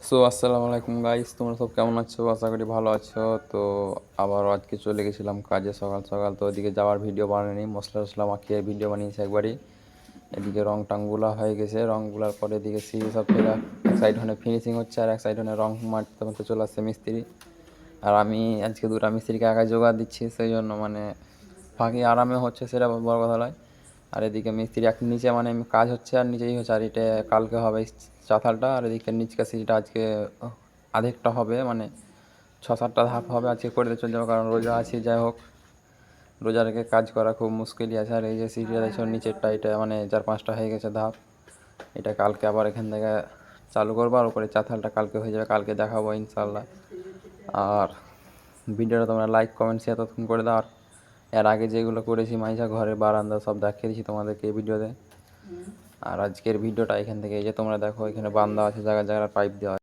আসসালামু আলাইকুম গাইস, তোমরা সব কেমন আছো? আশা করি ভালো আছো। তো আবারও আজকে চলে গেছিলাম কাজে সকাল সকাল। তো ওইদিকে যাওয়ার ভিডিও বানাইনি, মশলা টশলা মাখিয়ে ভিডিও বানিয়েছি একবারই। এদিকে রং টাংগুলা হয়ে গেছে, রংগুলার পরে এদিকে সিঁড়ি সব ফেরা, এক সাইড হনে ফিনিশিং হচ্ছে আর এক সাইড হনে রং মারতে মারতে চলে আসছে মিস্ত্রি। আর আমি আজকে দুটা মিস্ত্রিকে একা জোগাড় দিচ্ছি, সেই জন্য মানে ফাঁকি আরামে হচ্ছে সেটা বড় কথা নয়। আর এদিকে মিস্ত্রি এক নিচে মানে কাজ হচ্ছে আর নিচেই হচ্ছে, আর এটা কালকে হবে চাতালটা, আর এদিকে নিচকা সিঁড়িটা আজকে আধেকটা হবে, মানে 6-7টা ধাপ হবে আজকে করতে চলে যাবো, কারণ রোজা আছি। যাই হোক, রোজা রেখে কাজ করা খুব মুশকিলই আছে। আর এই যে সিঁড়িটা দেখছো নিচেরটা, এটা মানে 4-5টা হয়ে গেছে ধাপ, এটা কালকে আবার এখান থেকে চালু করবো, আর উপরে চাতালটা কালকে হয়ে যাবে, কালকে দেখাবো ইনশাল্লাহ। আর ভিডিওটা তোমরা লাইক কমেন্ট শেয়ার ততক্ষণ করে দাও। আর এর আগে যেগুলো করেছি মাইজা ঘরের বারান্দা সব দেখিয়ে দিচ্ছি তোমাদেরকে এই ভিডিওতে। আর আজকের ভিডিওটা এখান থেকে, এই যে তোমরা দেখো এখানে বান্দা আছে, জায়গায় জায়গায় পাইপ দেওয়া